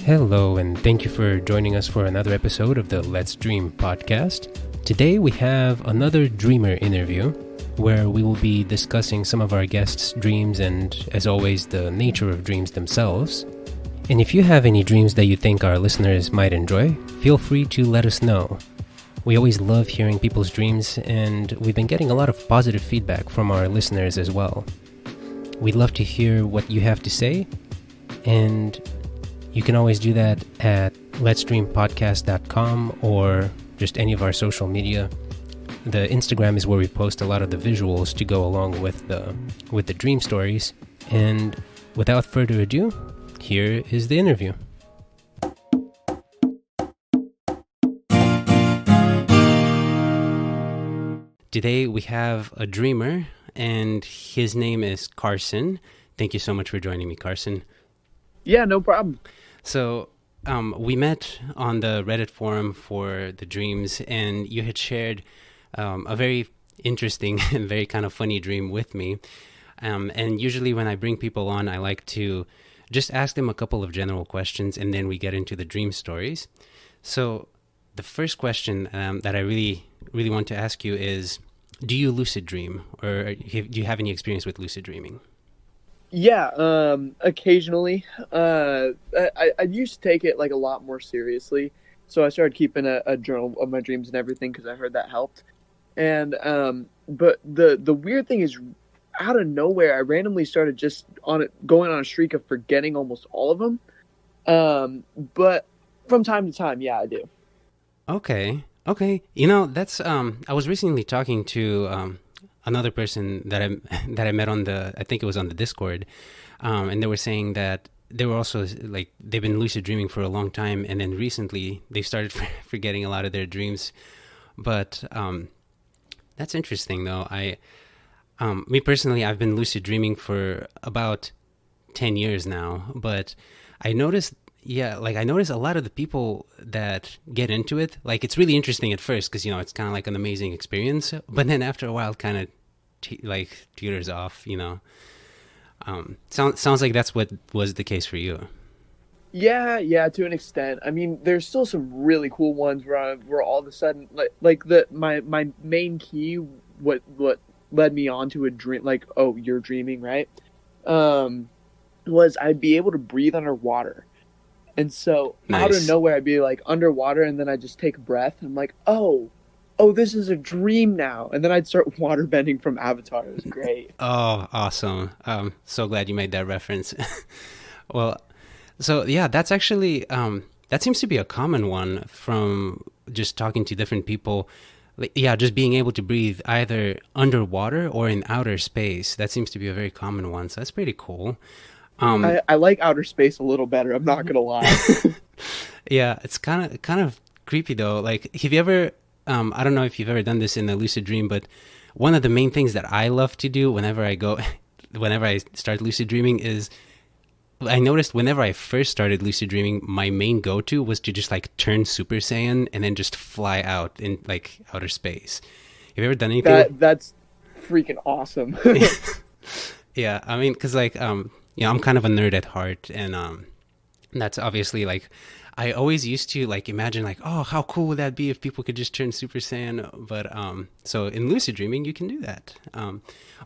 Hello, and thank you for joining us for another episode of the Let's Dream podcast. Today we have another dreamer interview where we will be discussing some of our guests' dreams and, as always, the nature of dreams themselves. And if you have any dreams that you think our listeners might enjoy, feel free to let us know. We always love hearing people's dreams, and we've been getting a lot of positive feedback from our listeners as well. We'd love to hear what you have to say, and you can always do that at letsdreampodcast.com or just any of our social media. The Instagram is where we post a lot of the visuals to go along with the dream stories. And without further ado, here is the interview. Today we have a dreamer, and his name is Carson. Thank you so much for joining me, Carson. Yeah, no problem. So we met on the Reddit forum for the dreams, and you had shared a very interesting and very kind of funny dream with me. And usually when I bring people on, I like to just ask them a couple of general questions, and then we get into the dream stories. So the first question that I really want to ask you is, do you lucid dream, or do you have any experience with lucid dreaming? Yeah, occasionally. I used to take it like a lot more seriously, so I started keeping a journal of my dreams and everything because I heard that helped. And but the weird thing is, out of nowhere, I randomly started just going on a streak of forgetting almost all of them. But from time to time, yeah, I do. Okay. You know, that's I was recently talking to another person that I met on I think it was on the Discord, and they were saying that they were also like they've been lucid dreaming for a long time, and then recently they started forgetting a lot of their dreams. But that's interesting, though. Me personally, I've been lucid dreaming for about 10 years now, but I noticed a lot of the people that get into it, like, it's really interesting at first because, you know, it's kind of like an amazing experience, but then after a while it kind of teeters off, you know. Sounds like that's what was the case for you. Yeah, to an extent. I mean, there's still some really cool ones where all of a sudden, my main key, what led me on to a dream, like, oh, you're dreaming, right? Was I'd be able to breathe underwater. And so Nice. Out of nowhere, I'd be like underwater, and then I'd just take a breath. I'm like, oh, this is a dream now. And then I'd start waterbending from Avatar. It was great. Oh, awesome. So glad you made that reference. Well, so yeah, that's actually, that seems to be a common one from just talking to different people. Yeah, just being able to breathe either underwater or in outer space. That seems to be a very common one. So that's pretty cool. I like outer space a little better. I'm not gonna lie. Yeah, it's kind of creepy though. Like, have you ever? I don't know if you've ever done this in a lucid dream, but one of the main things that I love to do whenever I start lucid dreaming is, I noticed whenever I first started lucid dreaming, my main go-to was to just like turn Super Saiyan and then just fly out in like outer space. Have you ever done anything? That's freaking awesome. Yeah, I mean, because like you know, I'm kind of a nerd at heart, and that's obviously like, I always used to like imagine like, oh, how cool would that be if people could just turn Super Saiyan? But so in lucid dreaming, you can do that.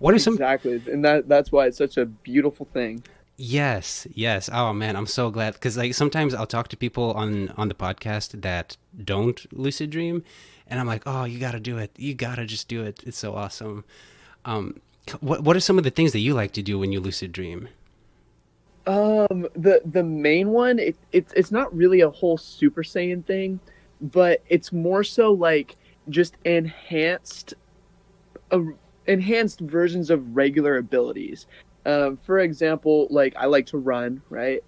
What are some exactly, and that's why it's such a beautiful thing. Yes. Oh man, I'm so glad, because like sometimes I'll talk to people on the podcast that don't lucid dream, and I'm like, oh, you got to do it. You got to just do it. It's so awesome. What are some of the things that you like to do when you lucid dream? The main one, it's not really a whole Super Saiyan thing, but it's more so like just enhanced versions of regular abilities. For example, like, I like to run, right?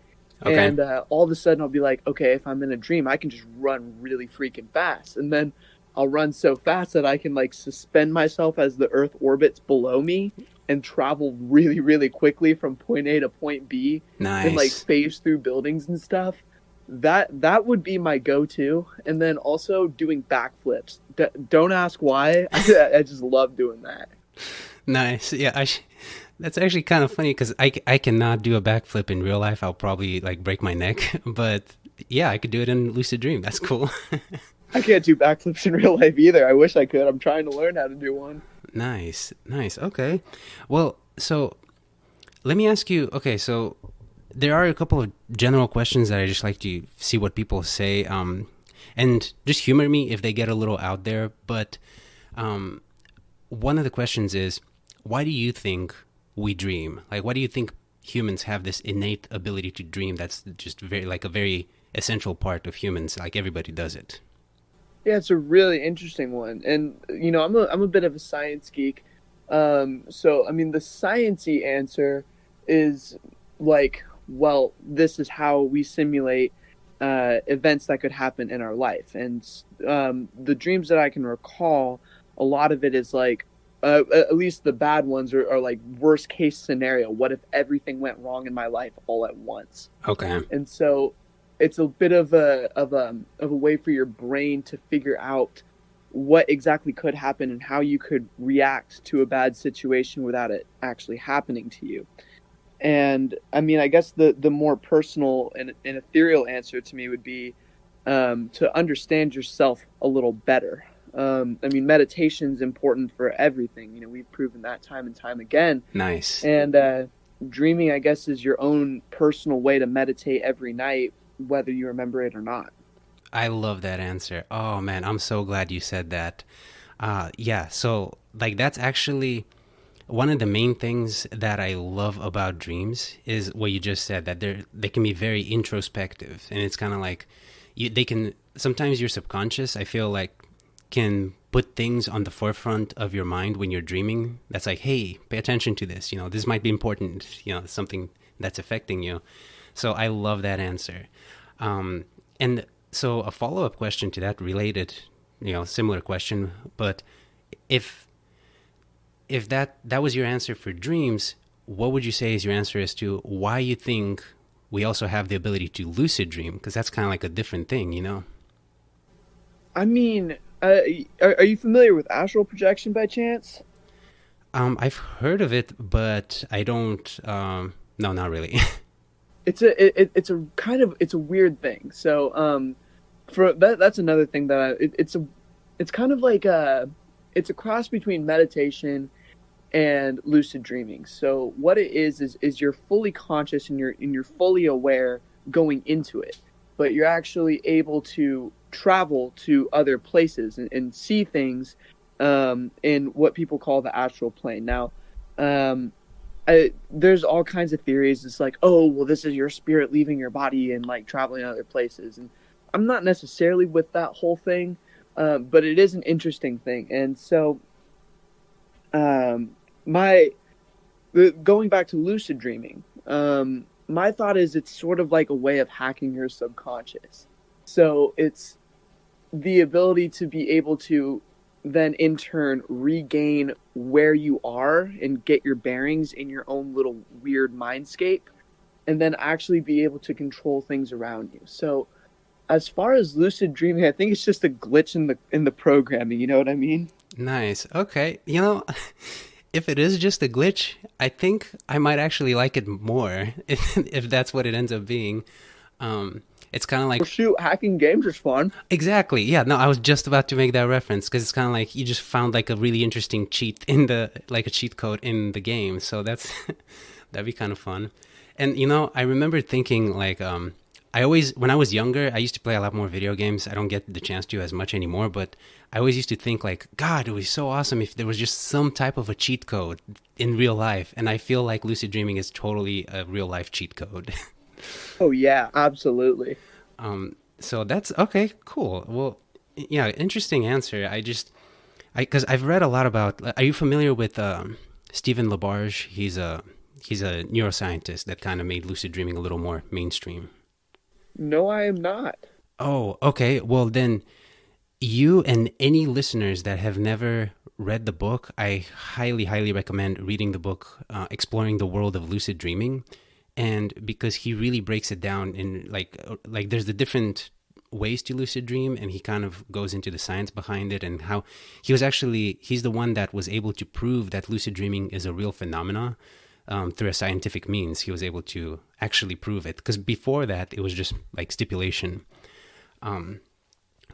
Okay. And all of a sudden I'll be like, okay, if I'm in a dream, I can just run really freaking fast. And then I'll run so fast that I can like suspend myself as the Earth orbits below me and travel really, really quickly from point A to point B. Nice. And like phase through buildings and stuff. That would be my go-to. And then also doing backflips. Don't ask why. I just love doing that. Nice. Yeah, that's actually kind of funny because I cannot do a backflip in real life. I'll probably like break my neck. But yeah, I could do it in lucid dream. That's cool. I can't do backflips in real life either. I wish I could. I'm trying to learn how to do one. Nice, nice. Okay. Well, so let me ask you. Okay, so there are a couple of general questions that I just like to see what people say, and just humor me if they get a little out there. But one of the questions is, why do you think we dream? Like, why do you think humans have this innate ability to dream? That's just very like a very essential part of humans. Like everybody does it. Yeah, it's a really interesting one, and I'm a bit of a science geek. So I mean, the sciencey answer is like, well, this is how we simulate events that could happen in our life, and the dreams that I can recall, a lot of it is like, at least the bad ones are like worst case scenario. What if everything went wrong in my life all at once? Okay. And so it's a bit of a way for your brain to figure out what exactly could happen and how you could react to a bad situation without it actually happening to you. And I mean, I guess the more personal and ethereal answer to me would be to understand yourself a little better. I mean, meditation is important for everything. We've proven that time and time again. Nice. And dreaming, I guess, is your own personal way to meditate every night, whether you remember it or not. I love that answer. Oh man, I'm so glad you said that. Yeah, so like that's actually one of the main things that I love about dreams is what you just said, that they can be very introspective, and it's kind of like they can sometimes your subconscious, I feel like, can put things on the forefront of your mind when you're dreaming. That's like, hey, pay attention to this. This might be important. Something that's affecting you. So I love that answer. And so a follow-up question to that, related, similar question, but if that was your answer for dreams, what would you say is your answer as to why you think we also have the ability to lucid dream? Because that's kind of like a different thing. I mean, are you familiar with astral projection by chance? I've heard of it, but I don't. No, not really. It's a weird thing. So for that's another thing that it's kind of like it's a cross between meditation and lucid dreaming. So what it is you're fully conscious and you're fully aware going into it, but you're actually able to travel to other places and see things in what people call the astral plane. Now, there's all kinds of theories. It's like, oh, well, this is your spirit leaving your body and like traveling other places. And I'm not necessarily with that whole thing, but it is an interesting thing. And so, going back to lucid dreaming, my thought is it's sort of like a way of hacking your subconscious. So it's the ability to be able to then in turn regain where you are and get your bearings in your own little weird mindscape, and then actually be able to control things around you. So as far as lucid dreaming, I think it's just a glitch in the programming, you know what I mean? Nice. Okay. If it is just a glitch, I think I might actually like it more if that's what it ends up being. It's kind of like... Well, shoot, hacking games is fun. Exactly. Yeah, no, I was just about to make that reference, because it's kind of like you just found like a really interesting cheat like a cheat code in the game. So that'd be kind of fun. And, I remember thinking like, when I was younger, I used to play a lot more video games. I don't get the chance to as much anymore, but I always used to think like, God, it would be so awesome if there was just some type of a cheat code in real life. And I feel like lucid dreaming is totally a real life cheat code. Oh yeah, absolutely. So that's okay, cool. Well, yeah, interesting answer. Because I've read a lot about. Are you familiar with Stephen Labarge? He's a neuroscientist that kind of made lucid dreaming a little more mainstream. No, I am not. Oh, okay. Well, then you and any listeners that have never read the book, I highly, highly recommend reading the book, Exploring the World of Lucid Dreaming. And because he really breaks it down in like there's the different ways to lucid dream, and he kind of goes into the science behind it and how he's the one that was able to prove that lucid dreaming is a real phenomena through a scientific means. He was able to actually prove it. Because before that, it was just like stipulation.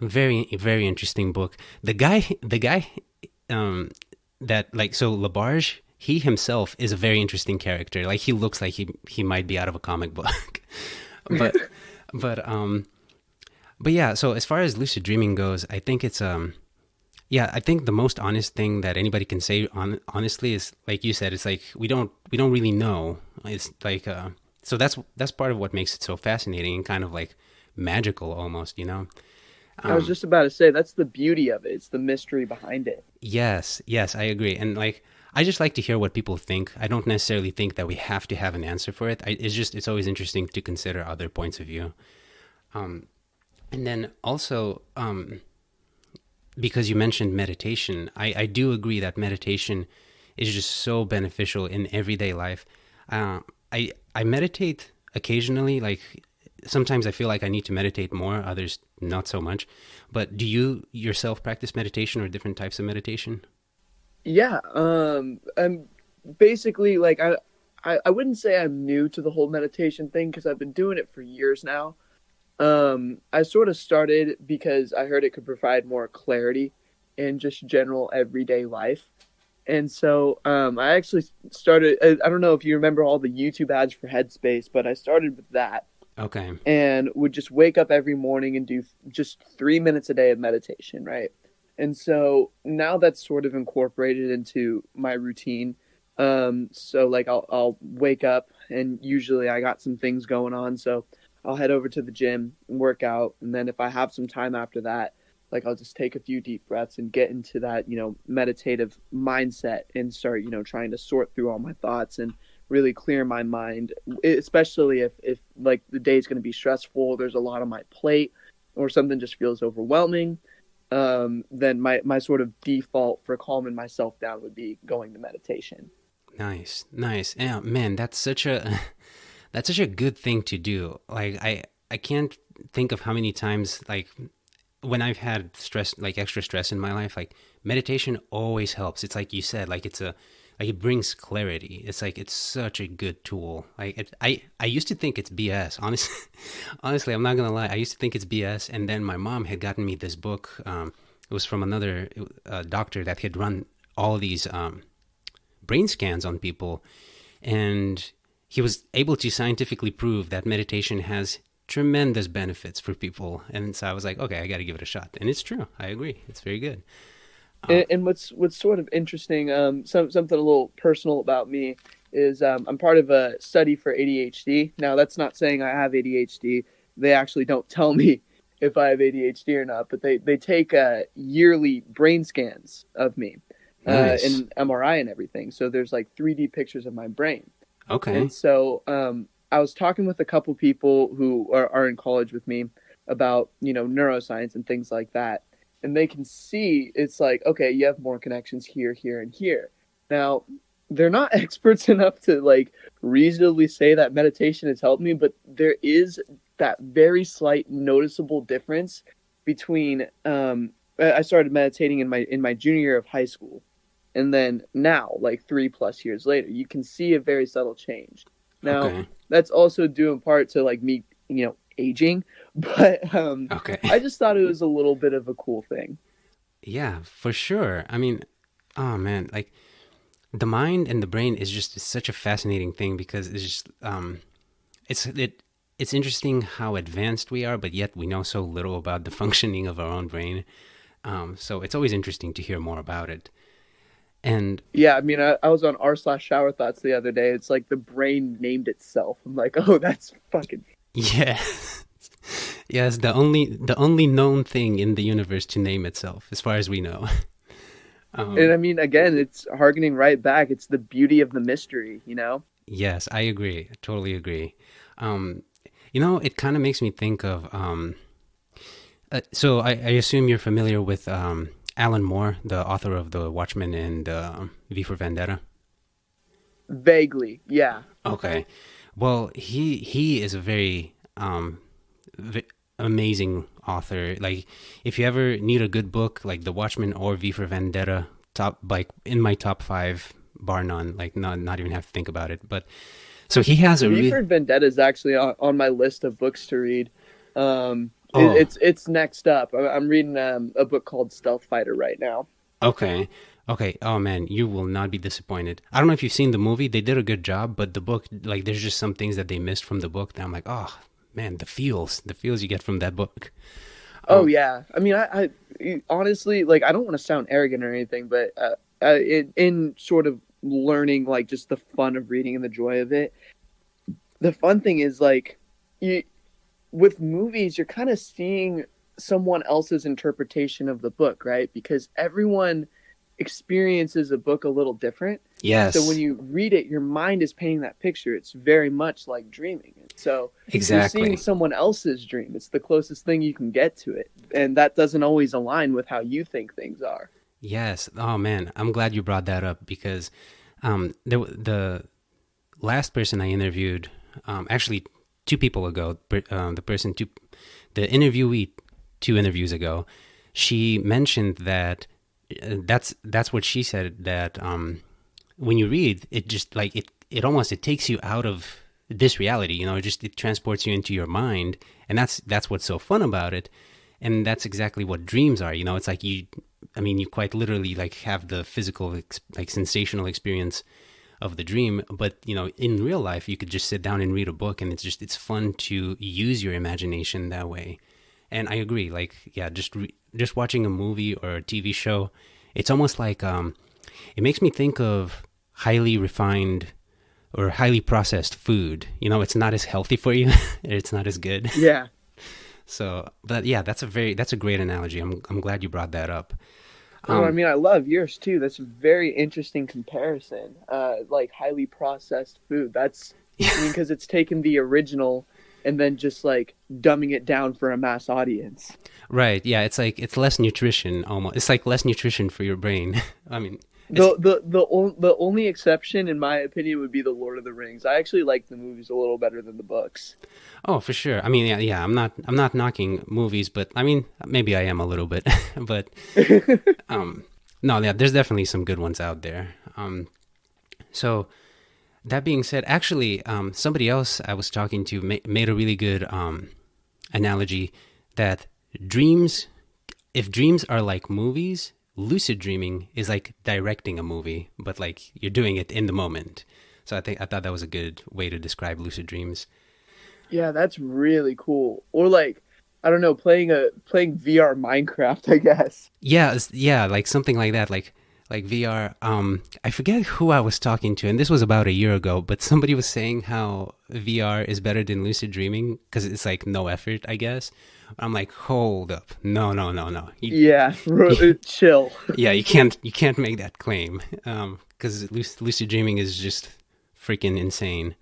Very, very interesting book. The guy that like, so Labarge, he himself is a very interesting character. Like, he looks like he might be out of a comic book. but but yeah, so as far as lucid dreaming goes, I think it's yeah, I think the most honest thing that anybody can say honestly is, like you said, it's like we don't really know. It's like so that's part of what makes it so fascinating and kind of like magical almost, you know. I was just about to say, that's the beauty of it. It's the mystery behind it. Yes, I agree. And like, I just like to hear what people think. I don't necessarily think that we have to have an answer for it. It's always interesting to consider other points of view. And then also, because you mentioned meditation, I do agree that meditation is just so beneficial in everyday life. I meditate occasionally, like sometimes I feel like I need to meditate more, others not so much. But do you yourself practice meditation or different types of meditation? Yeah, I'm basically like I wouldn't say I'm new to the whole meditation thing because I've been doing it for years now. I sort of started because I heard it could provide more clarity in just general everyday life. And so I actually started, I don't know if you remember all the YouTube ads for Headspace, but I started with that. Okay. And would just wake up every morning and do just 3 minutes a day of meditation, right? And so now that's sort of incorporated into my routine. So like I'll wake up and usually I got some things going on, so I'll head over to the gym and work out, and then if I have some time after that, like I'll just take a few deep breaths and get into that, meditative mindset and start, trying to sort through all my thoughts and really clear my mind, especially if like the day's going to be stressful, there's a lot on my plate, or something just feels overwhelming. Then my sort of default for calming myself down would be going to meditation. Nice. Yeah, man, that's such a that's such a good thing to do. Like I can't think of how many times, like when I've had stress, like extra stress in my life, like meditation always helps. It's like you said, like it brings clarity. It's like it's such a good tool. Like I used to think it's BS. Honestly, I'm not gonna lie. I used to think it's BS, and then my mom had gotten me this book. It was from another doctor that had run all these brain scans on people, and he was able to scientifically prove that meditation has tremendous benefits for people. And so I was like, okay, I got to give it a shot. And it's true. I agree. It's very good. And what's sort of interesting, something a little personal about me is I'm part of a study for ADHD. Now, that's not saying I have ADHD. They actually don't tell me if I have ADHD or not, but they take yearly brain scans of me, Nice. and MRI and everything. So there's like 3D pictures of my brain. Okay. And so I was talking with a couple people who are in college with me about, neuroscience and things like that. And they can see it's like, okay, you have more connections here, here, and here. Now, they're not experts enough to like reasonably say that meditation has helped me, but there is that very slight noticeable difference between I started meditating in my junior year of high school. And then now, like 3+ years later, you can see a very subtle change. Now, Okay. that's also due in part to like me, aging, but Okay. I just thought it was a little bit of a cool thing. Yeah, for sure. I mean, oh man, like the mind and the brain is just such a fascinating thing because it's just it's interesting how advanced we are, but yet we know so little about the functioning of our own brain. So it's always interesting to hear more about it. And Yeah, I mean, I was on r/shower thoughts the other day. It's like the brain named itself. I'm like, oh, that's fucking. yeah, yes, the only known thing in the universe to name itself, as far as we know. And I mean, again, it's harkening right back. It's the beauty of the mystery, Yes, I agree. I totally agree. It kind of makes me think of. So I assume you're familiar with Alan Moore, the author of The Watchmen and V for Vendetta. Vaguely, yeah. Okay, well, he is a very amazing author. Like, if you ever need a good book, like The Watchmen or V for Vendetta, in my top 5, bar none. Like, not even have to think about it. But So he has a V for Vendetta is actually on my list of books to read. It's next up. I'm reading a book called Stealth Fighter right now. Okay. Okay. Oh man, you will not be disappointed. I don't know if you've seen the movie. They did a good job, but the book, like, there's just some things that they missed from the book that I'm like, oh man, the feels you get from that book. Oh yeah. I mean, I honestly, like, I don't want to sound arrogant or anything, but in sort of learning, like, just the fun of reading and the joy of it. The fun thing is, like, you with movies, you're kind of seeing someone else's interpretation of the book, right? Because everyone experiences a book a little different. Yes. So when you read it, your mind is painting that picture. It's very much like dreaming. And so Exactly. you're seeing someone else's dream. It's the closest thing you can get to it. And that doesn't always align with how you think things are. Yes. Oh man, I'm glad you brought that up because the last person I interviewed, actually 2 people ago, the interviewee 2 interviews ago, she mentioned that that's what she said, that when you read it, just like it almost, it takes you out of this reality, you know, it transports you into your mind, and that's what's so fun about it. And that's exactly what dreams are, you know. It's like you quite literally like have the physical like sensational experience of the dream, but you know, in real life you could just sit down and read a book, and it's fun to use your imagination that way. And I agree, like, yeah, just watching a movie or a TV show, it's almost like it makes me think of highly refined or highly processed food. You know, it's not as healthy for you. It's not as good. Yeah. So, but yeah, that's a great analogy. I'm glad you brought that up. I mean, I love yours too. That's a very interesting comparison. Like highly processed food. That's, I mean, because it's taken the original and then just like dumbing it down for a mass audience. Right. Yeah. It's like, it's less nutrition almost. It's like less nutrition for your brain. I mean, the only exception, in my opinion, would be the Lord of the Rings. I actually like the movies a little better than the books. oh, for sure. I mean, yeah. I'm not knocking movies, but I mean, maybe I am a little bit, but no, yeah, there's definitely some good ones out there. So that being said, actually, somebody else I was talking to made a really good analogy that if dreams are like movies, lucid dreaming is like directing a movie, but like you're doing it in the moment. So I thought that was a good way to describe lucid dreams. Yeah, that's really cool. Or like, I don't know, playing VR Minecraft, I guess. Yeah, like something like that, like VR. I forget who I was talking to, and this was about a year ago, but somebody was saying how VR is better than lucid dreaming because it's like no effort, I guess. I'm like, hold up, no. Yeah, chill. Yeah, you can't make that claim because lucid dreaming is just freaking insane.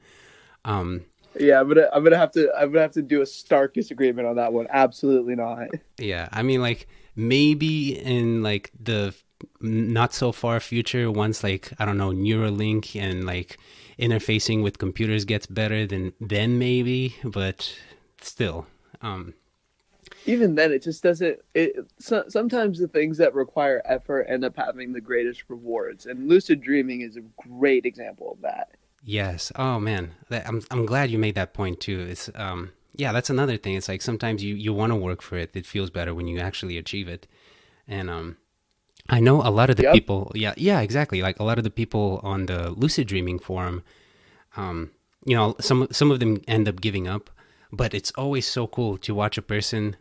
Yeah, I'm gonna have to do a stark disagreement on that one. Absolutely not. Yeah, I mean, like maybe in like the not so far future, once like I don't know, Neuralink and like interfacing with computers gets better, then maybe, but still. Even then, it just doesn't. Sometimes the things that require effort end up having the greatest rewards, and lucid dreaming is a great example of that. Yes. Oh man, I'm glad you made that point too. It's yeah, that's another thing. It's like sometimes you want to work for it. It feels better when you actually achieve it. And I know a lot of the people. Yeah, exactly. Like a lot of the people on the lucid dreaming forum. You know, some of them end up giving up, but it's always so cool to watch a person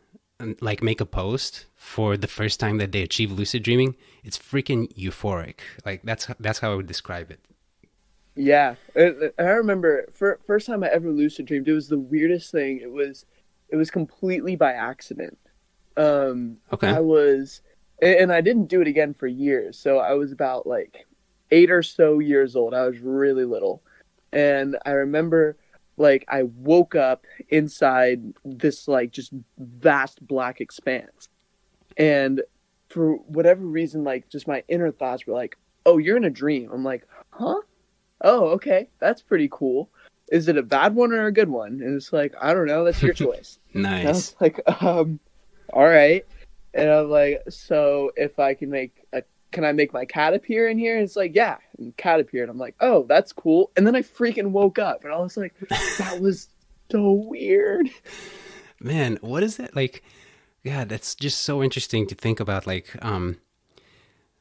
like make a post for the first time that they achieve lucid dreaming. It's freaking euphoric. Like that's how I would describe it. Yeah, I remember first time I ever lucid dreamed. It was the weirdest thing. It was completely by accident. Okay. And I didn't do it again for years. So I was about like 8 or so years old. I was really little, and I remember like I woke up inside this like just vast black expanse, and for whatever reason, like just my inner thoughts were like, "Oh, you're in a dream." I'm like, "Huh? Oh, okay, that's pretty cool. Is it a bad one or a good one?" And it's like, I don't know, that's your choice. Nice. And I was like, all right. And I'm like, so if I can make a can I make my cat appear in here? And it's like, yeah, and cat appeared. I'm like, oh, that's cool. And then I freaking woke up, and I was like, that was so weird. Man, what is that like? Yeah, that's just so interesting to think about. Like,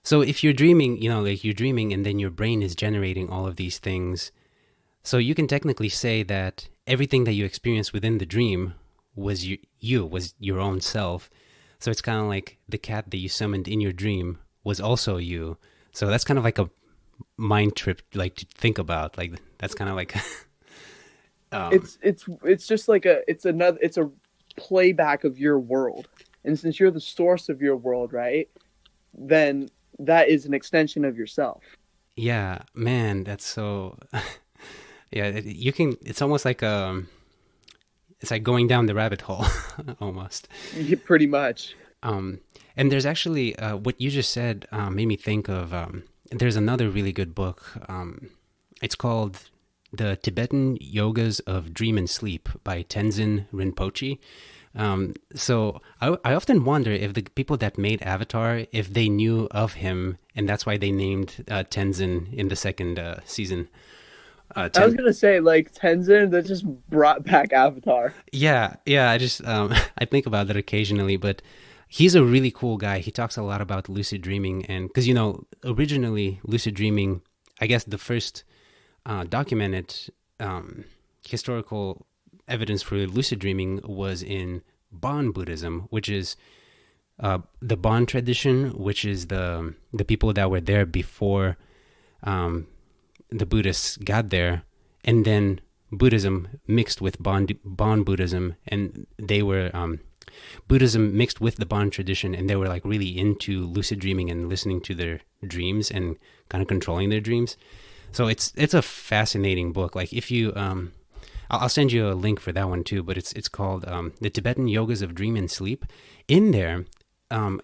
so if you're dreaming, like you're dreaming, and then your brain is generating all of these things. So you can technically say that everything that you experienced within the dream was was your own self. So it's kind of like the cat that you summoned in your dream was also you. So that's kind of like a mind trip, like to think about. Like that's kind of like It's just like it's a playback of your world, and since you're the source of your world, right? Then that is an extension of yourself. yeah, man, that's so. Yeah, you can. It's almost like it's like going down the rabbit hole, almost. Yeah, pretty much. And there's actually what you just said made me think of. There's another really good book. It's called The Tibetan Yogas of Dream and Sleep by Tenzin Rinpoche. So I often wonder if the people that made Avatar, if they knew of him, and that's why they named Tenzin in the second season. I was gonna say, like, Tenzin that just brought back Avatar. Yeah. I just I think about that occasionally, but he's a really cool guy. He talks a lot about lucid dreaming, and because originally lucid dreaming, I guess the first documented historical evidence for lucid dreaming was in Bon Buddhism, which is the Bon tradition, which is the people that were there before the Buddhists got there, and then Buddhism mixed with Bon Buddhism, and they were Buddhism mixed with the Bon tradition, and they were like really into lucid dreaming and listening to their dreams and kind of controlling their dreams. So it's a fascinating book. Like if you I'll send you a link for that one too, but it's called The Tibetan Yogas of Dream and Sleep. In there,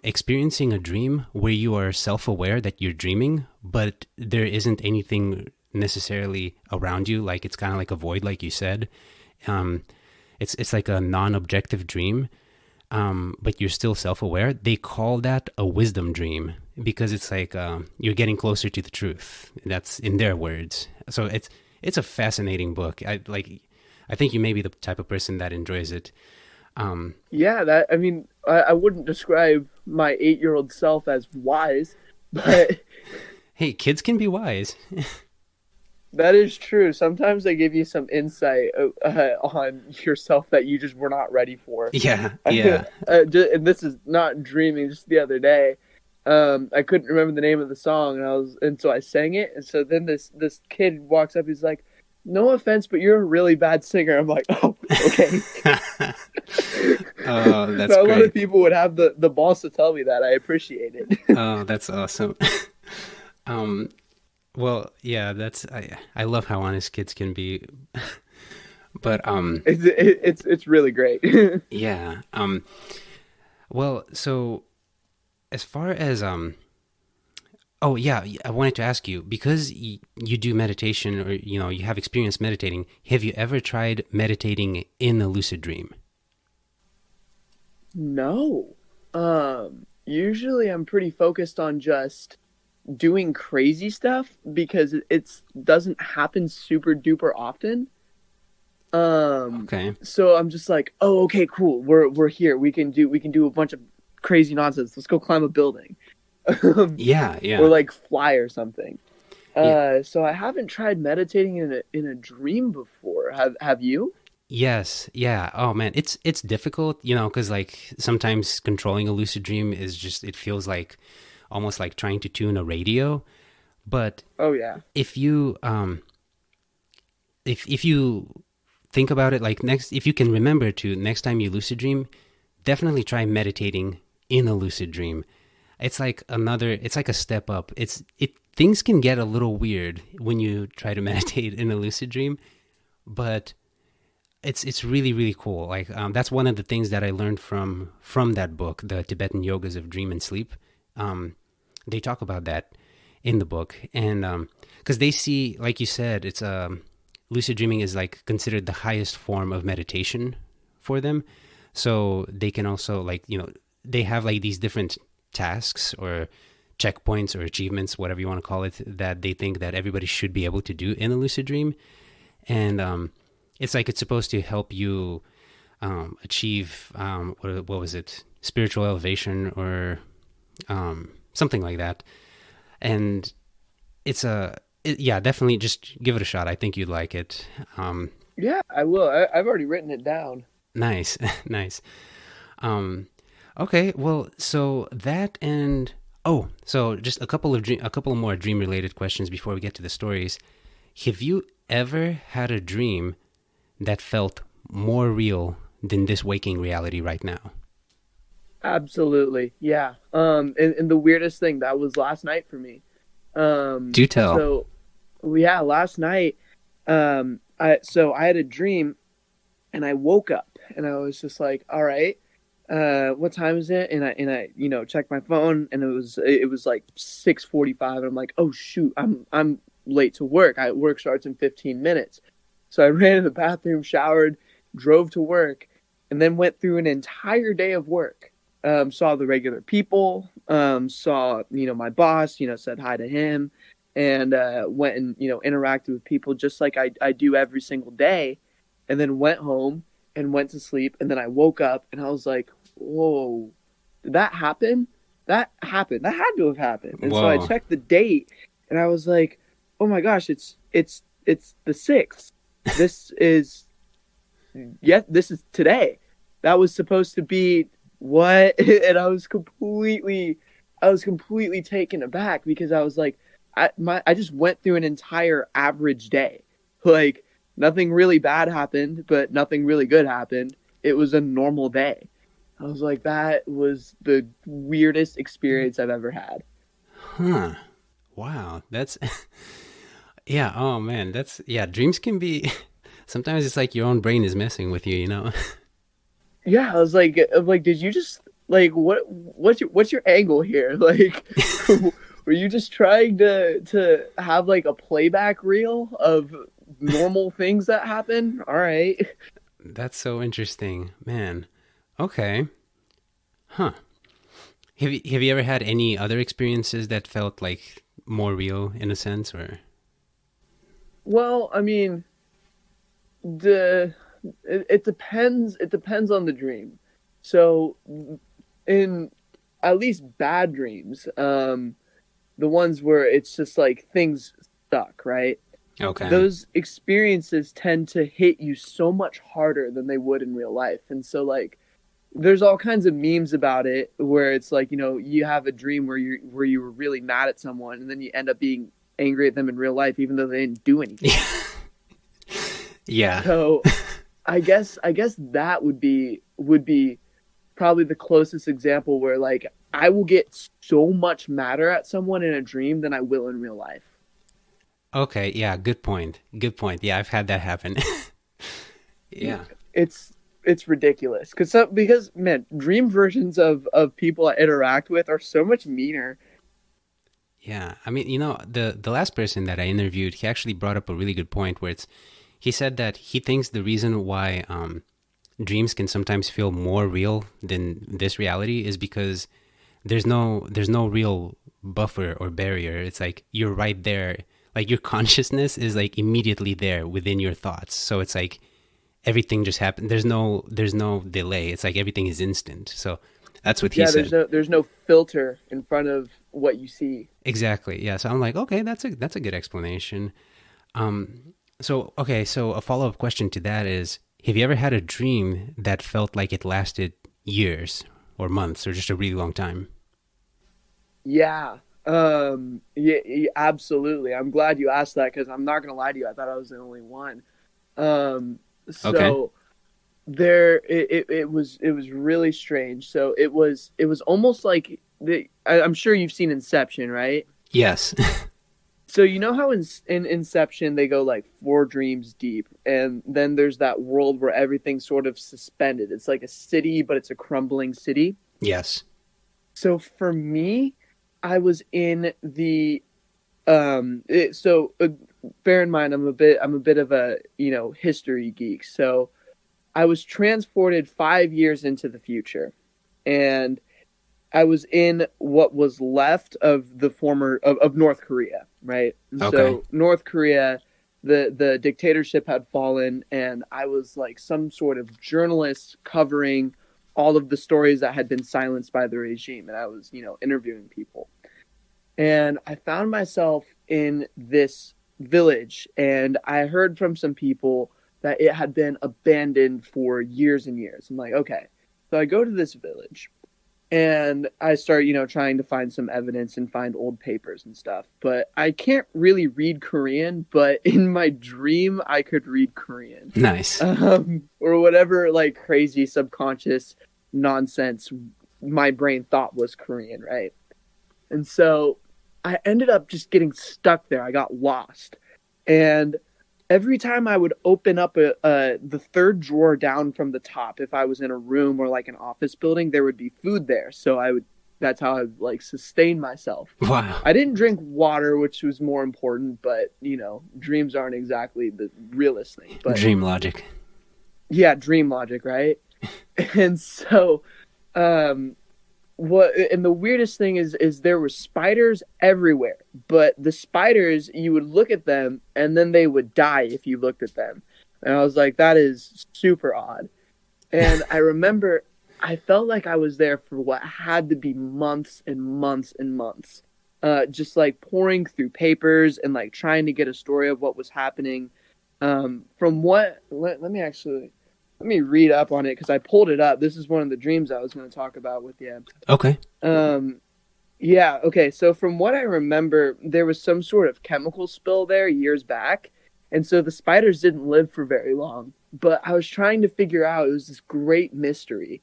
experiencing a dream where you are self-aware that you're dreaming, but there isn't anything necessarily around you. Like it's kind of like a void, like you said. It's like a non-objective dream, but you're still self-aware. They call that a wisdom dream because it's like you're getting closer to the truth. That's in their words. So it's a fascinating book. I think you may be the type of person that enjoys it. Yeah, I wouldn't describe my 8-year-old self as wise, but hey, kids can be wise. that is true. Sometimes they give you some insight on yourself that you just were not ready for. Yeah. And this is not dreaming. Just the other day, I couldn't remember the name of the song, and so I sang it. And so then this kid walks up. He's like, "No offense, but you're a really bad singer." I'm like, "Oh, okay." Oh, that's so great. A lot of people would have the balls to tell me that. I appreciate it. Oh, that's awesome. Well, yeah, I love how honest kids can be. But it's really great. yeah. Well, so as far as oh yeah, I wanted to ask you, because you do meditation, or you have experience meditating. Have you ever tried meditating in a lucid dream? No. Usually I'm pretty focused on just doing crazy stuff because it doesn't happen super duper often. Okay. So I'm just like, "Oh, okay, cool. We're here. We can do a bunch of crazy nonsense. Let's go climb a building." Yeah. Or like fly or something. Yeah. So I haven't tried meditating in a dream before. Have you? Yes. Yeah. Oh man, it's difficult, because like sometimes controlling a lucid dream is just, it feels like almost like trying to tune a radio. But oh yeah, if you if you think about it, like if you can remember to next time you lucid dream, definitely try meditating in a lucid dream. It's like a step up. Things can get a little weird when you try to meditate in a lucid dream, but it's really, really cool. Like that's one of the things that I learned from that book, The Tibetan Yogas of Dream and Sleep. They talk about that in the book, and because they see, like you said, it's lucid dreaming is like considered the highest form of meditation for them. So they can also they have like these different tasks or checkpoints or achievements, whatever you want to call it, that they think that everybody should be able to do in a lucid dream. And it's like it's supposed to help you achieve, what was it, spiritual elevation or something like that. And yeah, definitely just give it a shot. I think you'd like it. Yeah, I will. I've already written it down. Nice, nice. Okay, well, so that and so just a couple of more dream related questions before we get to the stories. Have you ever had a dream that felt more real than this waking reality right now? Absolutely, yeah. And the weirdest thing that was last night for me. Do tell. So, yeah, last night, I had a dream, and I woke up, and I was just like, all right, what time is it? And I checked my phone, and it was like 6:45, and I'm like, oh shoot, I'm late to work. Work starts in 15 minutes. So I ran to the bathroom, showered, drove to work, and then went through an entire day of work. Saw the regular people, saw, my boss, said hi to him, and went and, interacted with people just like I do every single day. And then went home and went to sleep. And then I woke up and I was like, whoa, did that happen? That happened. That had to have happened. And Whoa. so I checked the date and I was like, oh my gosh, it's the 6th. This is today. That was supposed to be what? And I was completely taken aback because I was like, I just went through an entire average day. Like nothing really bad happened, but nothing really good happened. It was a normal day. I was like, that was the weirdest experience I've ever had. Huh. Wow. That's yeah, oh man, dreams can be sometimes it's like your own brain is messing with you, you know? Yeah, I was like, did you just like what's your angle here? Like, were you just trying to have like a playback reel of normal things that happen? All right. That's so interesting, man. Okay. Huh. Have you ever had any other experiences that felt like more real in a sense, or? Well, I mean, it depends. It depends on the dream. So, in at least bad dreams, the ones where it's just like things stuck, right? Okay. Those experiences tend to hit you so much harder than they would in real life. And so like there's all kinds of memes about it where it's like, you have a dream where you were really mad at someone and then you end up being angry at them in real life even though they didn't do anything. Yeah. So I guess that would be probably the closest example where like I will get so much madder at someone in a dream than I will in real life. Okay, yeah, good point. Good point. Yeah, I've had that happen. Yeah. It's ridiculous because man, dream versions of people I interact with are so much meaner. Yeah. I mean, the last person that I interviewed, he actually brought up a really good point where he said that he thinks the reason why dreams can sometimes feel more real than this reality is because there's no real buffer or barrier. It's like you're right there. Like your consciousness is like immediately there within your thoughts. So it's like everything just happened. There's no delay. It's like everything is instant. So that's what he said. There's no filter in front of what you see. Exactly. Yeah. So I'm like, okay, that's a good explanation. So a follow-up question to that is, have you ever had a dream that felt like it lasted years or months or just a really long time? Yeah. Yeah, absolutely. I'm glad you asked that because I'm not gonna lie to you. I thought I was the only one. So Okay. it was really strange. So it was almost like I'm sure you've seen Inception, right? Yes. So you know how in Inception they go like 4 dreams deep, and then there's that world where everything's sort of suspended. It's like a city, but it's a crumbling city. Yes. So for me, I was in the bear in mind I'm a bit of a history geek. So I was transported 5 years into the future, and I was in what was left of the former of North Korea, right? And Okay. so North Korea, the dictatorship had fallen, and I was like some sort of journalist covering all of the stories that had been silenced by the regime, and I was, interviewing people. And I found myself in this village, and I heard from some people that it had been abandoned for years and years. I'm like, okay. So I go to this village and I start, trying to find some evidence and find old papers and stuff. But I can't really read Korean, but in my dream, I could read Korean. Nice. Or whatever, like, crazy subconscious nonsense my brain thought was Korean, right? And so I ended up just getting stuck there. I got lost. And every time I would open up the third drawer down from the top, if I was in a room or like an office building, there would be food there. So that's how I would like sustain myself. Wow. I didn't drink water, which was more important, but dreams aren't exactly the realest thing. But Dream logic. yeah, dream logic, right? And so, and the weirdest thing is there were spiders everywhere, but the spiders, you would look at them and then they would die if you looked at them. And I was like, that is super odd. And I remember I felt like I was there for what had to be months and months and months, just like pouring through papers and like trying to get a story of what was happening. Let me read up on it because I pulled it up. This is one of the dreams I was going to talk about with you. Okay. Yeah, okay. So from what I remember, there was some sort of chemical spill there years back. And so the spiders didn't live for very long. But I was trying to figure out, it was this great mystery.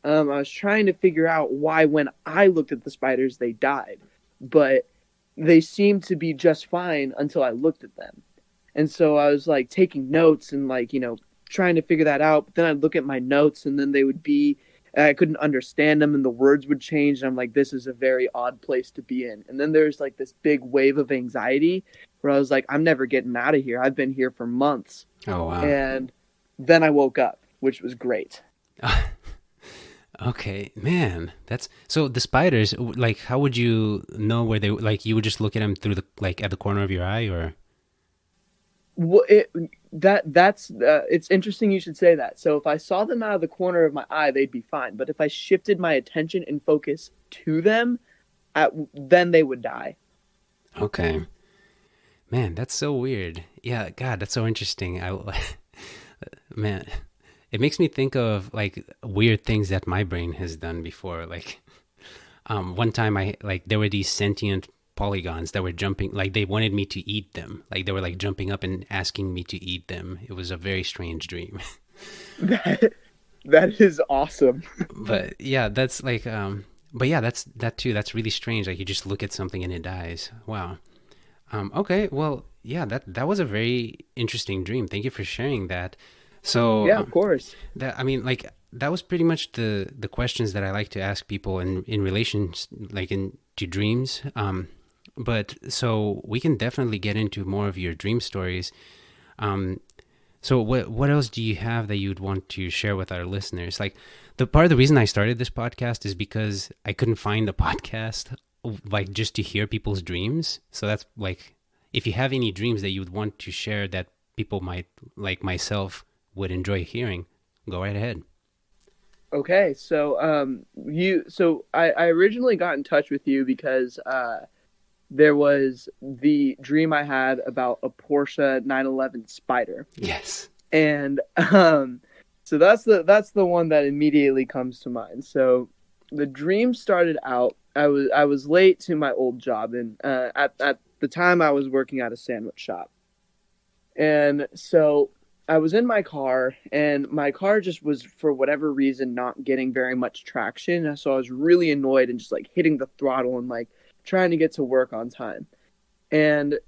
I was trying to figure out why when I looked at the spiders, they died. But they seemed to be just fine until I looked at them. And so I was like taking notes and like, trying to figure that out. But then I'd look at my notes and then they would be, I couldn't understand them and the words would change. And I'm like, this is a very odd place to be in. And then there's like this big wave of anxiety where I was like, I'm never getting out of here. I've been here for months. Oh, wow. And then I woke up, which was great. Okay, man. That's so the spiders, like, how would you know where they, like, you would just look at them through at the corner of your eye, or? Well, it's interesting you should say that. So if I saw them out of the corner of my eye, they'd be fine. But if I shifted my attention and focus to them, then they would die. Okay. Man, that's so weird. Yeah, God, that's so interesting. Man, it makes me think of like weird things that my brain has done before. Like, one time there were these sentient polygons that were jumping, like they wanted me to eat them. Like they were like jumping up and asking me to eat them. It was a very strange dream. That is awesome. But yeah, that's like, but yeah, that too. That's really strange. Like you just look at something and it dies. Wow. Okay. Well, yeah, that was a very interesting dream. Thank you for sharing that. So yeah, of course. That was pretty much the questions that I like to ask people in relations, like to dreams. But so we can definitely get into more of your dream stories. So what else do you have that you'd want to share with our listeners? Like the part of the reason I started this podcast is because I couldn't find a podcast like just to hear people's dreams. So that's like, if you have any dreams that you would want to share that people might, like myself, would enjoy hearing, go right ahead. Okay, so I originally got in touch with you because there was the dream I had about a Porsche 911 Spider. Yes. And so that's the one that immediately comes to mind. So the dream started out, I was late to my old job, and at the time I was working at a sandwich shop. And so I was in my car, and my car just was, for whatever reason, not getting very much traction. So I was really annoyed and just like hitting the throttle and like trying to get to work on time. And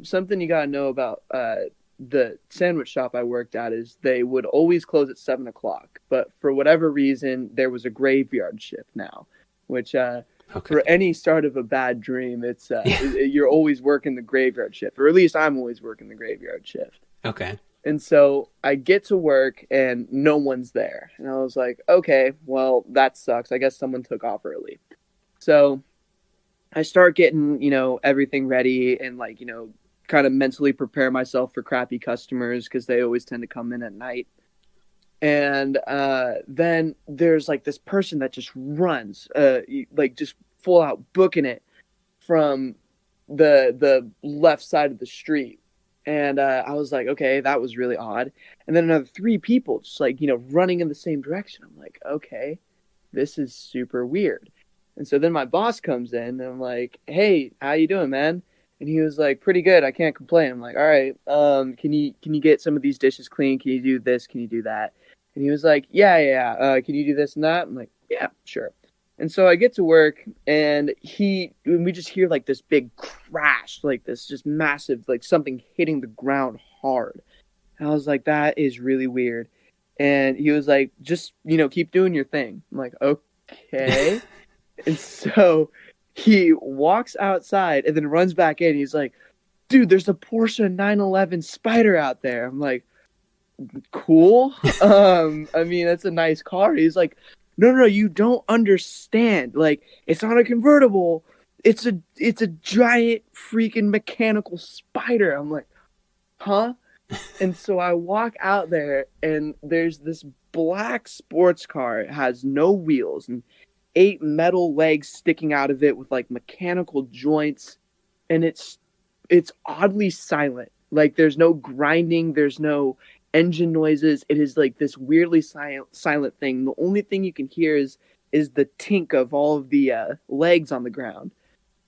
something you got to know about the sandwich shop I worked at is they would always close at 7:00. But for whatever reason, there was a graveyard shift now, which for any start of a bad dream, you're always working the graveyard shift, or at least I'm always working the graveyard shift. Okay. And so I get to work and no one's there. And I was like, okay, well, that sucks. I guess someone took off early. So I start getting, everything ready and like, kind of mentally prepare myself for crappy customers because they always tend to come in at night. And then there's like this person that just runs, like just full out booking it from the left side of the street. And I was like, okay, that was really odd. And then another three people just like, running in the same direction. I'm like, okay, this is super weird. And so then my boss comes in and I'm like, hey, how you doing, man? And he was like, pretty good. I can't complain. I'm like, all right, can you get some of these dishes clean? Can you do this? Can you do that? And he was like, yeah. Can you do this and that? I'm like, yeah, sure. And so I get to work and we just hear like this big crash, like this just massive, like something hitting the ground hard. And I was like, that is really weird. And he was like, just, keep doing your thing. I'm like, okay. And so he walks outside and then runs back in. He's like, dude, there's a Porsche 911 Spider out there. I'm like, cool. I mean, that's a nice car. He's like, no, you don't understand. Like, it's not a convertible. It's a giant freaking mechanical spider. I'm like, huh? And so I walk out there and there's this black sports car. It has no wheels and 8 metal legs sticking out of it with like mechanical joints. And it's oddly silent. Like, there's no grinding. There's no engine noises. It is like this weirdly silent thing. The only thing you can hear is the tink of all of the legs on the ground.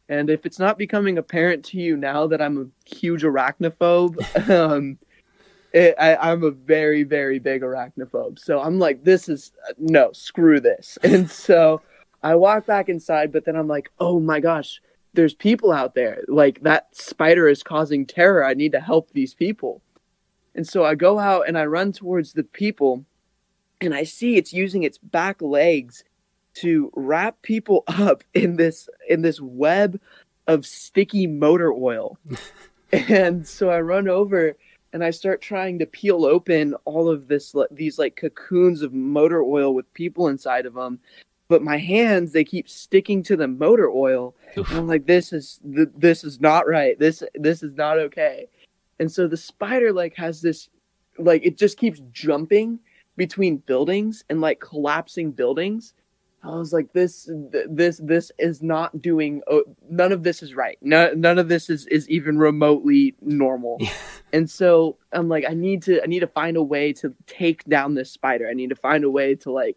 And if it's not becoming apparent to you now that I'm a huge arachnophobe, I'm a very, very big arachnophobe. So I'm like, no, screw this. And so I walk back inside, but then I'm like, oh my gosh, there's people out there. Like, that spider is causing terror. I need to help these people. And so I go out and I run towards the people and I see it's using its back legs to wrap people up in this web of sticky motor oil. And so I run over and I start trying to peel open all of these like cocoons of motor oil with people inside of them. But my hands, they keep sticking to the motor oil. Oof. And I'm like, this is not right. This is not okay. And so the spider like has this, like, it just keeps jumping between buildings and like collapsing buildings. I was like, this is not doing, none of this is right. None of this is even remotely normal. And so I'm like, I need to find a way to take down this spider. I need to find a way to like,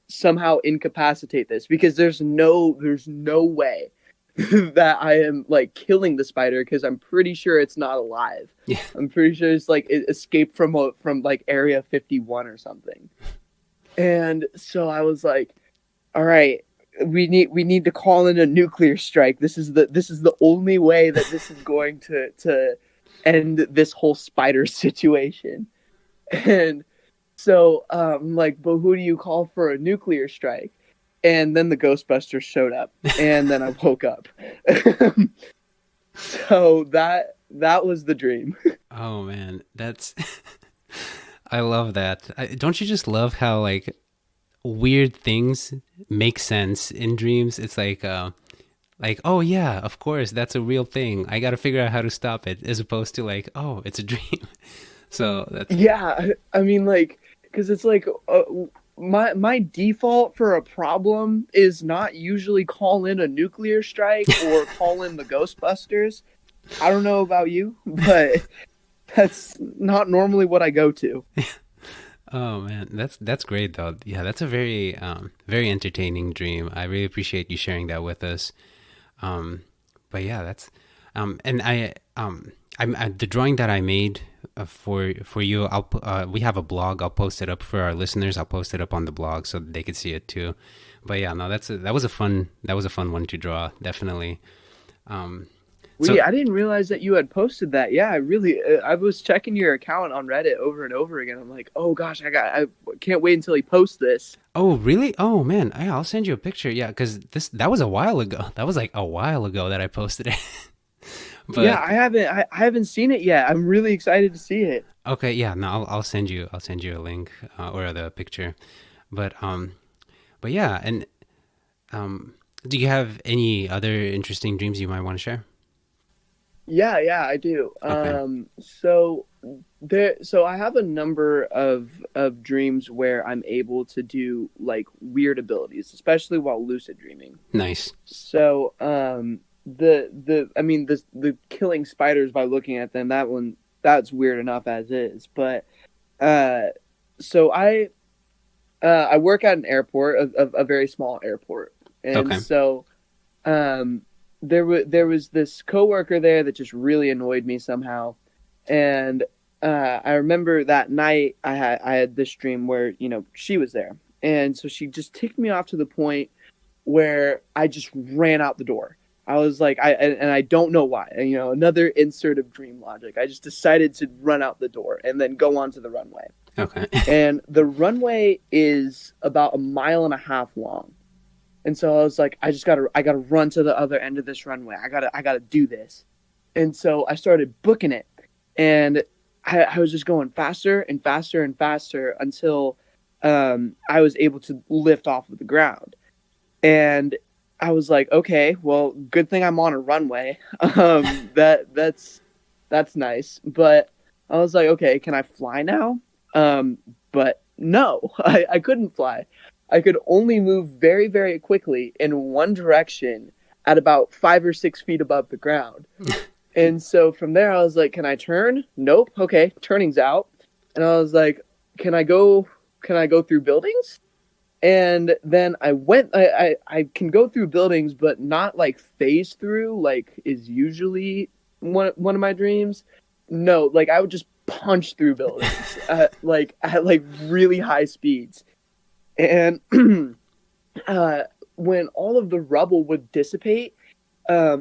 somehow incapacitate this, because there's no way that I am like killing the spider, because I'm pretty sure it's not alive. Yeah. I'm pretty sure it's like it escaped from like Area 51 or something. And so I was like, all right, we need to call in a nuclear strike. This is the only way that this is going to end this whole spider situation. And so I'm like, but who do you call for a nuclear strike? And then the Ghostbusters showed up, and then I woke up. So that was the dream. Oh man, that's I love that. Don't you just love how like weird things make sense in dreams? It's like oh yeah, of course, that's a real thing. I got to figure out how to stop it, as opposed to like, oh, it's a dream. So that's... Yeah, I mean, like, because it's like my default for a problem is not usually call in a nuclear strike or call in the Ghostbusters. I don't know about you, but that's not normally what I go to. Oh man, that's great though. Yeah, that's a very very entertaining dream. I really appreciate you sharing that with us. But yeah, that's and I'm the drawing that I made for you. We have a blog. I'll post it up for our listeners. I'll post it up on the blog so they could see it too. But yeah, no, that was a fun one to draw. Definitely. I didn't realize that you had posted that. Yeah, I was checking your account on Reddit over and over again. I'm like, oh gosh, I can't wait until he posts this. Oh really? Oh man, I'll send you a picture. Yeah, because that was a while ago. That was like a while ago that I posted it. But yeah, I haven't seen it yet. I'm really excited to see it. Okay, yeah, no, I'll send you a link or the picture. But yeah, and um, do you have any other interesting dreams you might want to share? Yeah, I do. Okay, So I have a number of dreams where I'm able to do like weird abilities, especially while lucid dreaming. nice. So the killing spiders by looking at them, that one, that's weird enough as is. But uh so I work at an airport, a very small airport. And Okay, so um there was this coworker there that just really annoyed me somehow. And I remember that night I had this dream where, she was there. And so she just ticked me off to the point where I just ran out the door. I was like, I don't know why. And, another insert of dream logic. I just decided to run out the door and then go onto the runway. okay. And the runway is about a mile and a half long. And so I was like, I gotta run to the other end of this runway. I gotta do this. And so I started booking it, and I was just going faster and faster and faster until I was able to lift off of the ground. And I was like, okay, well, good thing I'm on a runway. That's nice. But I was like, okay, can I fly now? But no, I couldn't fly. I could only move very, very quickly in one direction at about 5 or 6 feet above the ground. And so from there, I was like, can I turn? Nope. Okay, turning's out. And I was like, can I go? Can I go through buildings? And then I can go through buildings, but not like phase through like is usually one of my dreams. No, like I would just punch through buildings at really high speeds. And when all of the rubble would dissipate, I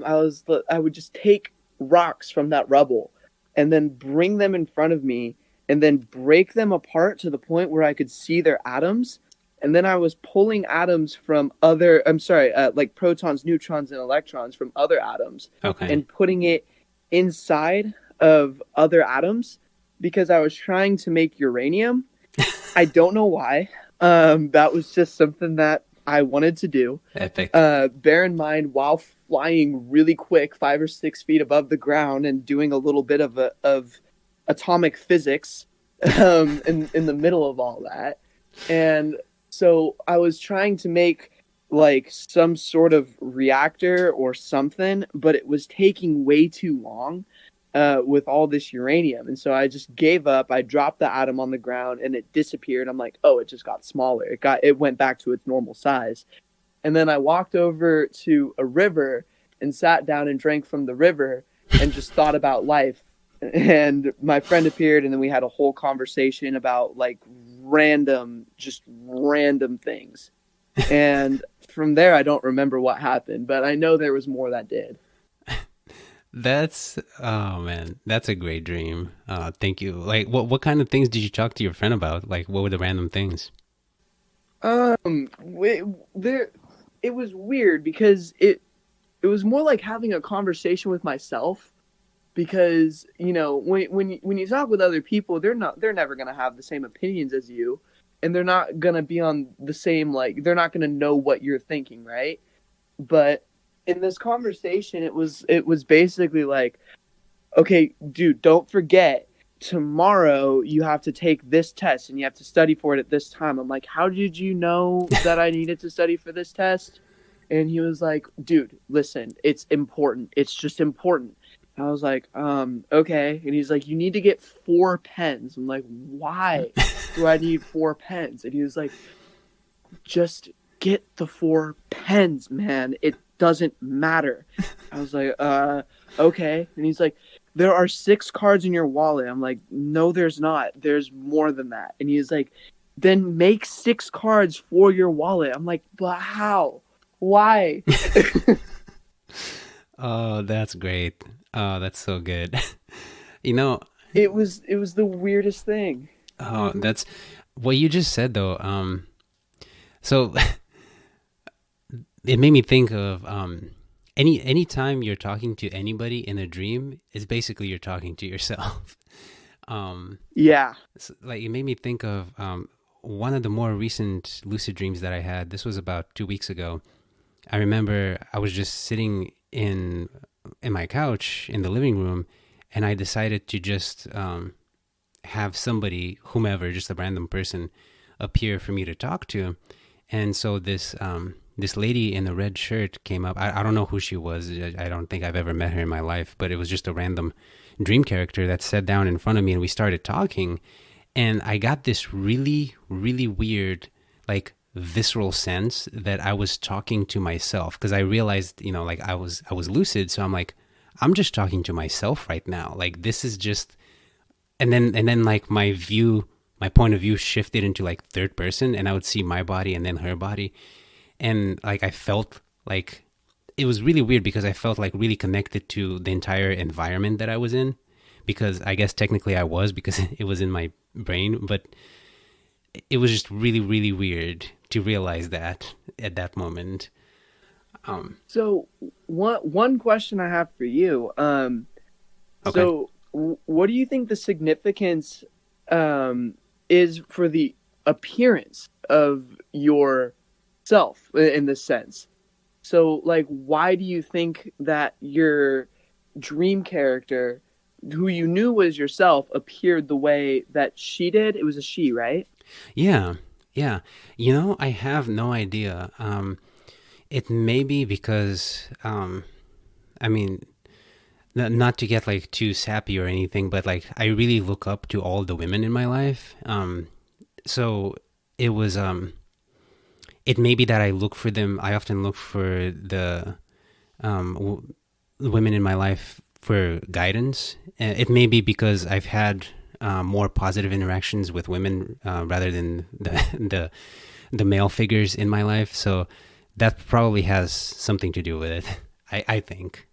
would just take rocks from that rubble and then bring them in front of me and then break them apart to the point where I could see their atoms. And then I was pulling atoms from like protons, neutrons, and electrons from other atoms Okay. and putting it inside of other atoms because I was trying to make uranium. I don't know why. That was just something that I wanted to do. Epic. Bear in mind, while flying really quick, 5 or 6 feet above the ground, and doing a little bit of atomic physics in the middle of all that. And so I was trying to make like some sort of reactor or something, but it was taking way too long with all this uranium. And so I just gave up. I dropped the atom on the ground and it disappeared. I'm like, oh, it just got smaller. It went back to its normal size. And then I walked over to a river and sat down and drank from the river and just thought about life. And my friend appeared, and then we had a whole conversation about like random things. And from there, I don't remember what happened, but I know there was more that did. That's oh man, that's a great dream. Thank you. Like, what kind of things did you talk to your friend about? Like, what were the random things? There, it was weird because it was more like having a conversation with myself. Because when you talk with other people, they're never gonna have the same opinions as you, and they're not gonna be on the same, like, they're not gonna know what you're thinking, right? But in this conversation, it was basically like, okay, dude, don't forget, tomorrow you have to take this test and you have to study for it at this time. I'm like, how did you know that I needed to study for this test? And he was like, dude, listen, it's important. It's just important. I was like, okay. And he's like, you need to get 4 pens. I'm like, why do I need 4 pens? And he was like, just get the 4 pens, man. It doesn't matter. I was like, okay. And he's like, there are 6 cards in your wallet. I'm like, no, there's not. There's more than that. And he's like, then make 6 cards for your wallet. I'm like, but how? Why? Oh, that's great. Oh, that's so good. You know, It was the weirdest thing. oh, that's what you just said though. So it made me think of any time you're talking to anybody in a dream, it's basically you're talking to yourself. Um, Yeah. like it made me think of one of the more recent lucid dreams that I had. This was about 2 weeks ago. I remember I was just sitting in my couch in the living room, and I decided to just have somebody, whomever, just a random person, appear for me to talk to. And so this lady in a red shirt came up. I don't know who she was. I don't think I've ever met her in my life, but it was just a random dream character that sat down in front of me, and we started talking. And I got this really, really weird, like visceral sense that I was talking to myself, because I realized, like I was lucid. So I'm like, I'm just talking to myself right now. Like this is just, and then like my point of view shifted into like third person, and I would see my body and then her body. And like I felt like it was really weird, because I felt like really connected to the entire environment that I was in, because I guess technically I was, because it was in my brain, but it was just really, really weird to realize that at that moment. So one question I have for you. Okay. What do you think the significance is for the appearance of your self in this sense? So, like, why do you think that your dream character, who you knew was yourself, appeared the way that she did? It was a she, right? Yeah. Yeah. I have no idea. It may be because, I mean, not to get like too sappy or anything, but like I really look up to all the women in my life. So it was, it may be that I look for them. I often look for the women in my life for guidance. It may be because I've had more positive interactions with women rather than the male figures in my life. So that probably has something to do with it. I think.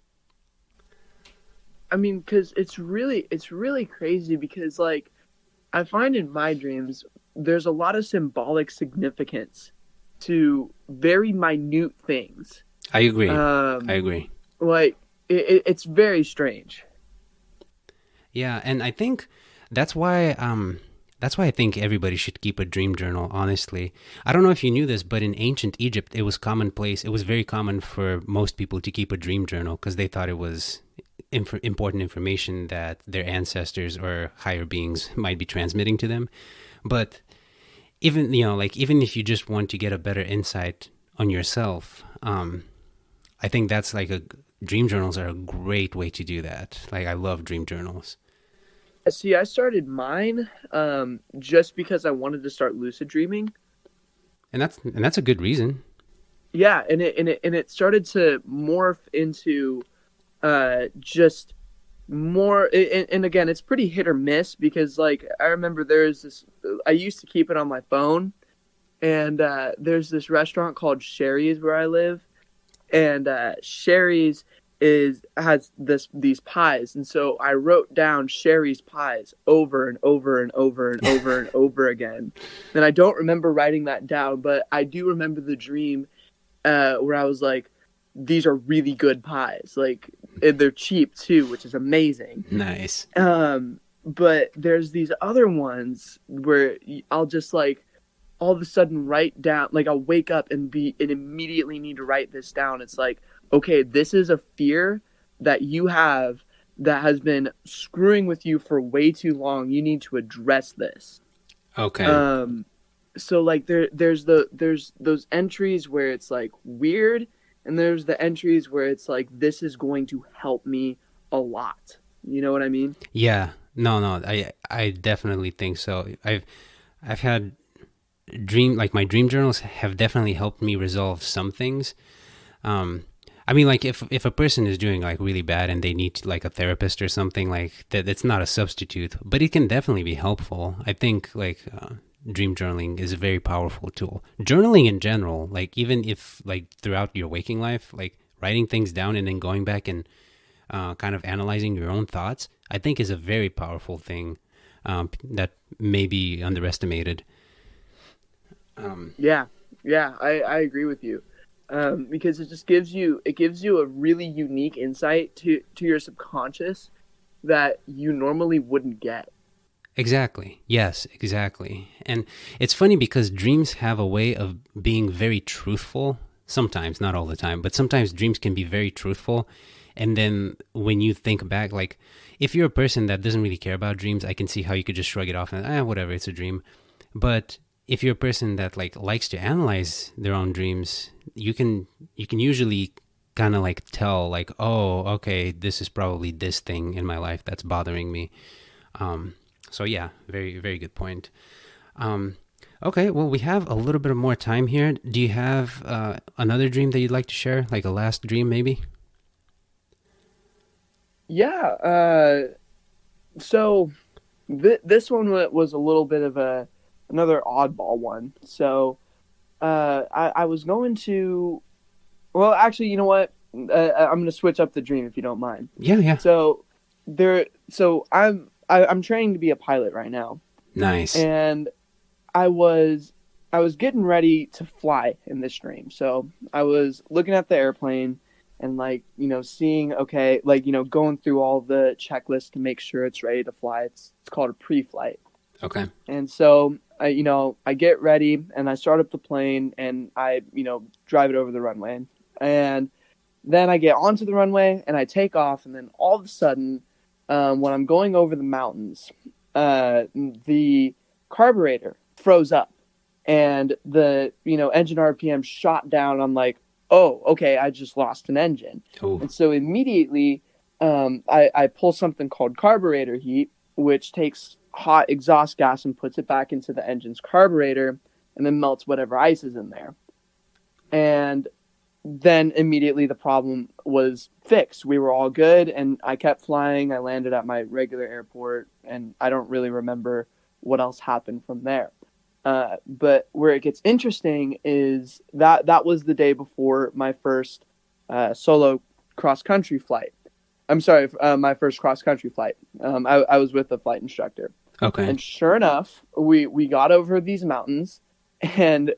I mean, because it's really crazy because like I find in my dreams there's a lot of symbolic significance to very minute things. I agree. I Um, agree. like it's very strange. Yeah, and I think that's why that's why I think everybody should keep a dream journal, honestly. I don't know if you knew this, but in ancient Egypt it was commonplace. It was very common for most people to keep a dream journal, because they thought it was important information that their ancestors or higher beings might be transmitting to them. But even, like even if you just want to get a better insight on yourself, I think that's like a dream journals are a great way to do that. Like I love dream journals. See, I started mine just because I wanted to start lucid dreaming. And that's a good reason. Yeah, and it started to morph into just more. And again, it's pretty hit or miss because like I remember there's this. I used to keep it on my phone, and there's this restaurant called Sherry's where I live, and Sherry's is has these pies, and so I wrote down Sherry's pies over and over and over and over and over again. And I don't remember writing that down, but I do remember the dream where I was like, "These are really good pies. Like and they're cheap too, which is amazing." Nice. But there's these other ones where I'll just like all of a sudden write down, like I'll wake up and immediately need to write this down. It's like, okay, this is a fear that you have that has been screwing with you for way too long. You need to address this. Okay. Um, so like there's those entries where it's like weird, and there's the entries where it's like this is going to help me a lot. You know what I mean? Yeah. No, I definitely think so. I've had like my dream journals have definitely helped me resolve some things. I mean, like if a person is doing like really bad and they need like a therapist or something, like that, it's not a substitute, but it can definitely be helpful. I think like dream journaling is a very powerful tool. Journaling in general, like even if like throughout your waking life, like writing things down and then going back and kind of analyzing your own thoughts, I think is a very powerful thing that may be underestimated. Yeah, yeah, I agree with you. Because it gives you a really unique insight to your subconscious that you normally wouldn't get. Exactly. Yes, exactly. And it's funny because dreams have a way of being very truthful. Sometimes, not all the time, but sometimes dreams can be very truthful. And then when you think back, like if you're a person that doesn't really care about dreams, I can see how you could just shrug it off and, whatever, it's a dream. But if you're a person that like likes to analyze their own dreams, you can usually kind of like tell like, oh, okay, this is probably this thing in my life that's bothering me. Um, so yeah, very, very good point. Um, okay, well, we have a little bit of more time here. Do you have another dream that you'd like to share, like a last dream, maybe? Yeah. So this one was a little bit of another oddball one. So I was going to. Well, actually, you know what? I'm going to switch up the dream if you don't mind. Yeah, yeah. So I'm training to be a pilot right now, Nice. and I was I was getting ready to fly in this dream. So I was looking at the airplane and like, seeing, okay, like, going through all the checklists to make sure it's ready to fly. It's called a pre-flight. Okay. And so I get ready and I start up the plane and I, drive it over the runway. And then I get onto the runway and I take off, and then all of a sudden, when I'm going over the mountains, the carburetor froze up and the engine RPM shot down. I'm like, oh, okay, I just lost an engine. Oh. And so immediately I pull something called carburetor heat, which takes hot exhaust gas and puts it back into the engine's carburetor and then melts whatever ice is in there. And then immediately the problem was fixed. We were all good, and I kept flying. I landed at my regular airport, and I don't really remember what else happened from there. But where it gets interesting is that was the day before my first solo cross-country flight. I'm sorry, my first cross-country flight. I was with a flight instructor. Okay. And sure enough, we got over these mountains, and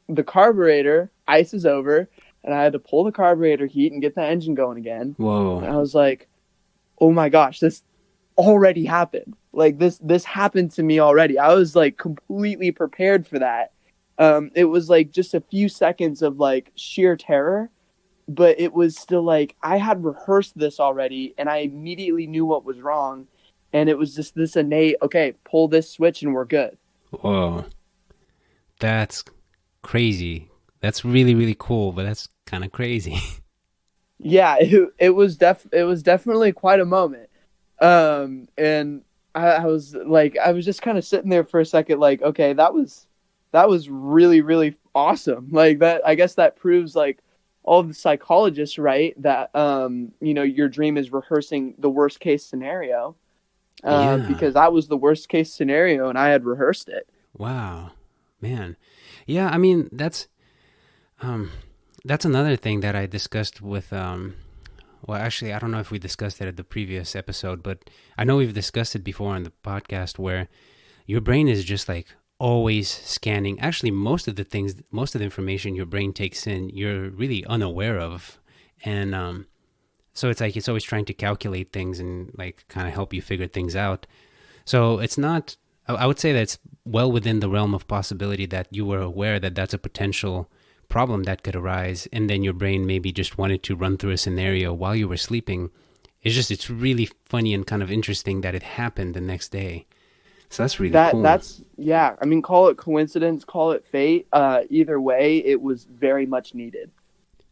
the carburetor ices over, and I had to pull the carburetor heat and get the engine going again. Whoa. And I was like, oh my gosh, this already happened. Like this happened to me already. I was like completely prepared for that. It was like just a few seconds of like sheer terror, but it was still like I had rehearsed this already and I immediately knew what was wrong. And it was just this innate, okay, pull this switch and we're good. Whoa. That's crazy. That's really, really cool, but that's kind of crazy. Yeah, it was definitely quite a moment. And I was like, I was just kind of sitting there for a second, like, okay, that was really, really awesome. Like that, I guess that proves like all of the psychologists, right? That, your dream is rehearsing the worst case scenario. Yeah. Because that was the worst case scenario and I had rehearsed it. Wow, man. Yeah, I mean, that's another thing that I discussed with, well, actually, I don't know if we discussed it at the previous episode, but I know we've discussed it before on the podcast where your brain is just like always scanning. Actually, most of the information your brain takes in, you're really unaware of. And so it's like it's always trying to calculate things and like kind of help you figure things out. So it's not, I would say that it's well within the realm of possibility that you were aware that that's a potential problem that could arise, and then your brain maybe just wanted to run through a scenario while you were sleeping. It's really funny and kind of interesting that it happened the next day. So that's really cool. Yeah, I mean, call it coincidence, call it fate. Either way, it was very much needed.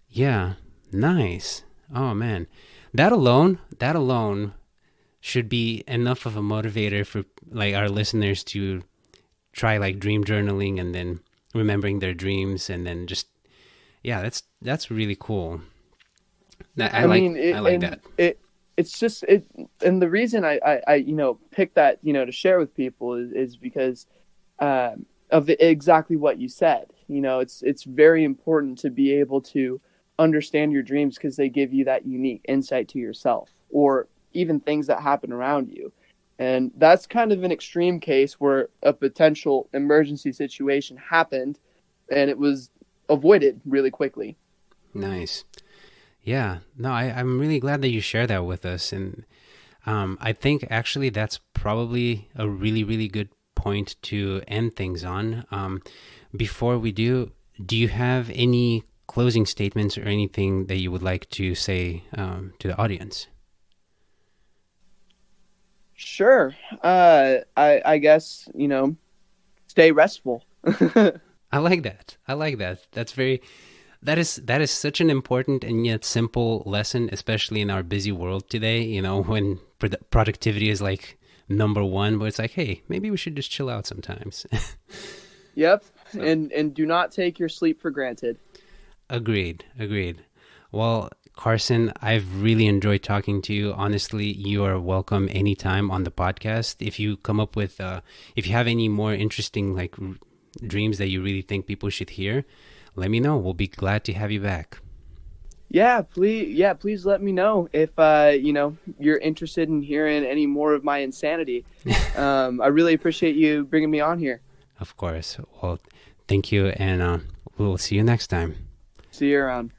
Yeah, nice. Oh man, that alone should be enough of a motivator for like our listeners to try like dream journaling and then remembering their dreams, and then just, yeah, that's really cool. I like that. It's just it, and the reason I picked that to share with people is because of exactly what you said. It's very important to be able to understand your dreams because they give you that unique insight to yourself or even things that happen around you. And that's kind of an extreme case where a potential emergency situation happened and it was avoided really quickly. Nice. Yeah. No, I'm really glad that you share that with us. And I think actually that's probably a really, really good point to end things on. Before we do you have any closing statements or anything that you would like to say to the audience? Sure. I guess, stay restful. I like that. I like that. That is such an important and yet simple lesson, especially in our busy world today, when productivity is like number one, but it's like, hey, maybe we should just chill out sometimes. Yep. So. And do not take your sleep for granted. Agreed. Well, Carson, I've really enjoyed talking to you. Honestly, you are welcome anytime on the podcast. If you come up with, if you have any more interesting like dreams that you really think people should hear, let me know. We'll be glad to have you back. Yeah, please let me know if you're interested in hearing any more of my insanity. I really appreciate you bringing me on here. Of course. Well, thank you, and we'll see you next time. See you around.